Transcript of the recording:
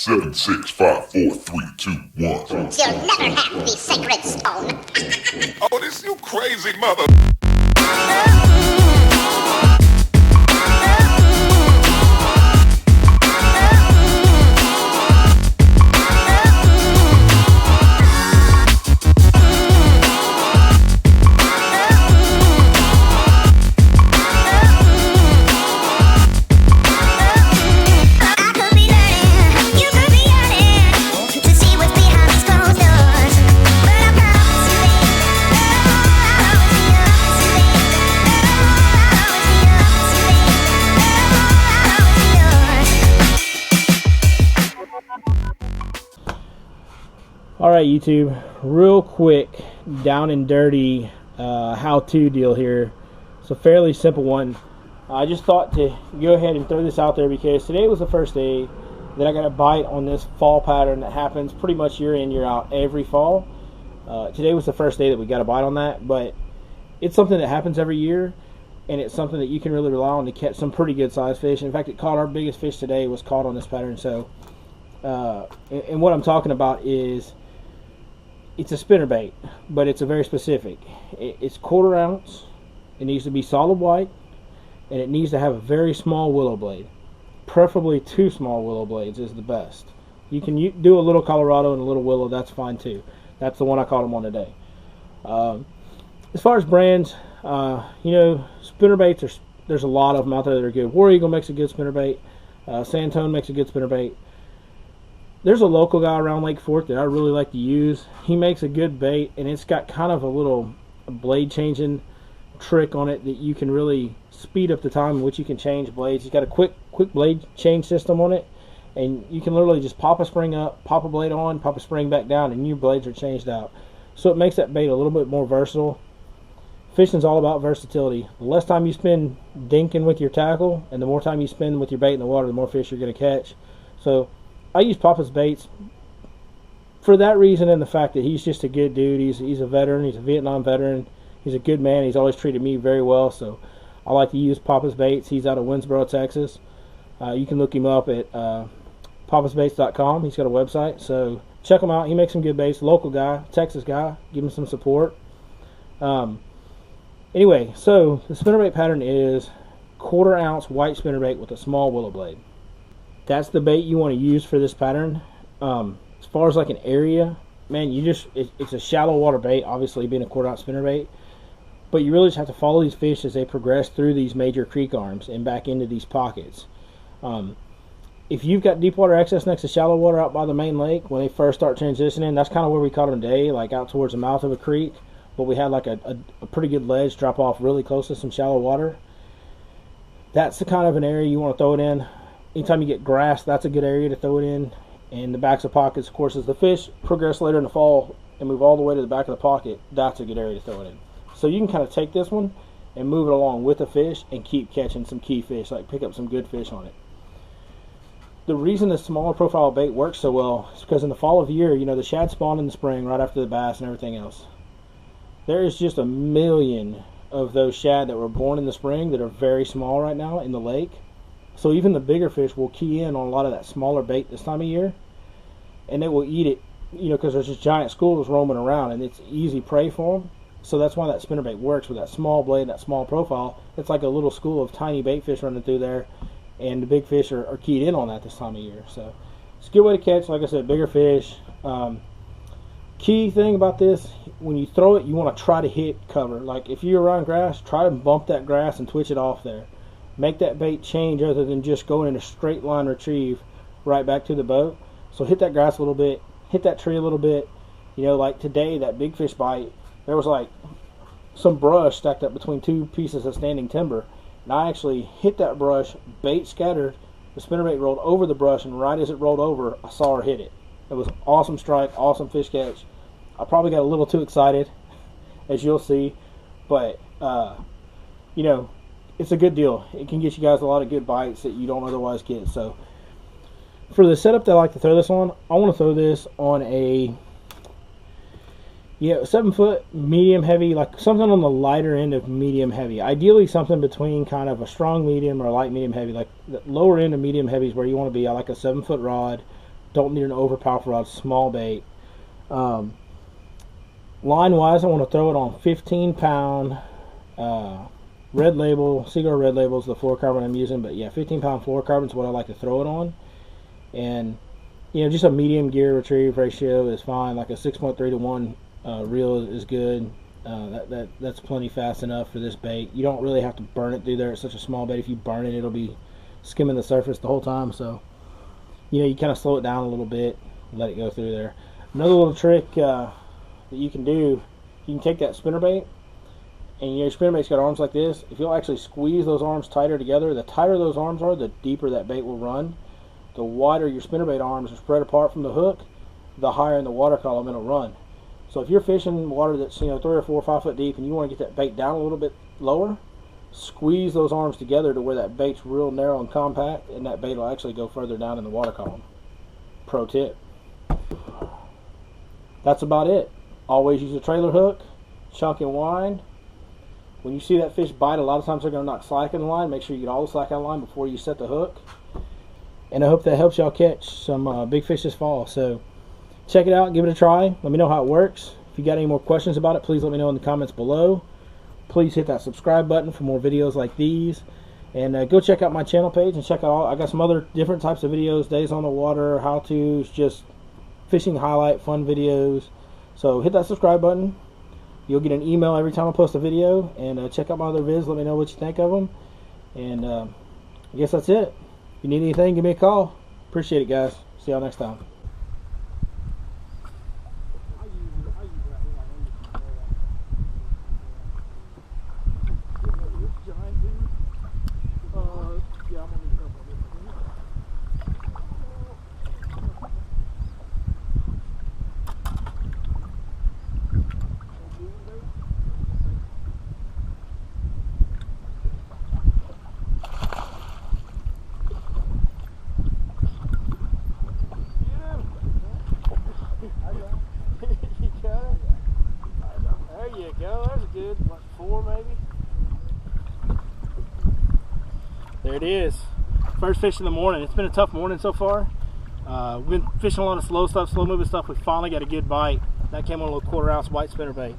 7, 6, 5, 4, 3, 2, 1. You'll never have the sacred stone. Oh, this you crazy mother. Alright YouTube, real quick, down and dirty how-to deal here. It's a fairly simple one. I just thought to go ahead and throw this out there because today was the first day that I got a bite on this fall pattern that happens pretty much year in, year out every fall. Today was the first day that we got a bite on that, but it's something that happens every year, and it's something that you can really rely on to catch some pretty good sized fish. In fact, it caught our biggest fish today was caught on this pattern. So, and what I'm talking about is it's a spinnerbait, but it's a very specific. It's 1/4 ounce. It needs to be solid white, and it needs to have a very small willow blade. Preferably 2 small willow blades is the best. You can do a little Colorado and a little willow. That's fine too. That's the one I caught them on today. As far as brands, spinnerbaits, there's a lot of them out there that are good. War Eagle makes a good spinnerbait. Santone makes a good spinnerbait. There's a local guy around Lake Fork that I really like to use. He makes a good bait, and it's got kind of a little blade changing trick on it that you can really speed up the time in which you can change blades. It's got a quick blade change system on it, and you can literally just pop a spring up, pop a blade on, pop a spring back down, and your blades are changed out. So it makes that bait a little bit more versatile. Fishing's all about versatility. The less time you spend dinking with your tackle, and the more time you spend with your bait in the water, the more fish you're going to catch. So I use Papa's baits for that reason, and the fact that he's just a good dude. He's a veteran. He's a Vietnam veteran. He's a good man. He's always treated me very well. So I like to use Papa's baits. He's out of Winsboro, Texas. You can look him up at papasbaits.com. He's got a website. So check him out. He makes some good baits. Local guy, Texas guy. Give him some support. Anyway, so the spinnerbait pattern is 1/4 ounce white spinnerbait with a small willow blade. That's the bait you want to use for this pattern. As far as like an area, man, it's a shallow water bait, obviously being a 1/4 ounce spinnerbait, but you really just have to follow these fish as they progress through these major creek arms and back into these pockets. If you've got deep water access next to shallow water out by the main lake, when they first start transitioning, that's kind of where we caught them today, like out towards the mouth of a creek, but we had like a pretty good ledge drop off really close to some shallow water. That's the kind of an area you want to throw it in. Anytime you get grass, that's a good area to throw it in. And the backs of pockets, of course, as the fish progress later in the fall and move all the way to the back of the pocket, that's a good area to throw it in. So you can kind of take this one and move it along with the fish and keep catching some key fish, like pick up some good fish on it. The reason the smaller profile bait works so well is because in the fall of the year, the shad spawn in the spring right after the bass and everything else. There is just a million of those shad that were born in the spring that are very small right now in the lake. So even the bigger fish will key in on a lot of that smaller bait this time of year, and they will eat it, because there's just giant schools roaming around, and it's easy prey for them. So that's why that spinnerbait works with that small blade, that small profile. It's like a little school of tiny bait fish running through there, and the big fish are keyed in on that this time of year. So it's a good way to catch, like I said, bigger fish. Key thing about this, when you throw it, you want to try to hit cover. Like if you're around grass, try to bump that grass and twitch it off there. Make that bait change other than just going in a straight line retrieve right back to the boat. So hit that grass a little bit, hit that tree a little bit. Like today, that big fish bite, there was like some brush stacked up between 2 pieces of standing timber. And I actually hit that brush, bait scattered, the spinnerbait rolled over the brush, and right as it rolled over, I saw her hit it. It was an awesome strike, awesome fish catch. I probably got a little too excited, as you'll see, but, it's a good deal. It can get you guys a lot of good bites that you don't otherwise get. So for the setup that I like to throw this on, I want to throw this on a 7-foot medium heavy, like something on the lighter end of medium heavy. Ideally something between kind of a strong medium or a light medium heavy. Like the lower end of medium heavy is where you want to be. I like a 7-foot rod Don't need an over powerful rod, small bait. Line wise, I want to throw it on 15-pound Red Label. Seagull Red Label is the fluorocarbon I'm using, but yeah, 15-pound fluorocarbon is what I like to throw it on. And you know, just a medium gear retrieve ratio is fine. Like a 6.3 to 1 reel is good. That's plenty fast enough for this bait. You don't really have to burn it through there. It's such a small bait. If you burn it, it'll be skimming the surface the whole time. So you know, you kind of slow it down a little bit, let it go through there. Another little trick that you can do, you can take that spinnerbait, and your spinnerbait's got arms like this. If you'll actually squeeze those arms tighter together, the tighter those arms are, the deeper that bait will run. The wider your spinnerbait arms are spread apart from the hook, the higher in the water column it'll run. So if you're fishing water that's, you know, 3 or 4 or 5 foot deep and you want to get that bait down a little bit lower, squeeze those arms together to where that bait's real narrow and compact, and that bait will actually go further down in the water column. Pro tip. That's about it. Always use a trailer hook, chunk and wind. When you see that fish bite, a lot of times they're going to knock slack in the line. Make sure you get all the slack out of the line before you set the hook. And I hope that helps y'all catch some big fish this fall. So check it out, give it a try. Let me know how it works. If you got any more questions about it, please let me know in the comments below. Please hit that subscribe button for more videos like these. And go check out my channel page and check out I got some other different types of videos, days on the water, how-tos, just fishing highlight, fun videos. So hit that subscribe button. You'll get an email every time I post a video. And check out my other vids. Let me know what you think of them. And I guess that's it. If you need anything, give me a call. Appreciate it, guys. See y'all next time. There you go, that's good. What, 4 maybe? There it is. First fish in the morning. It's been a tough morning so far. We've been fishing a lot of slow stuff, slow moving stuff. We finally got a good bite. That came on a little 1/4 ounce white spinnerbait.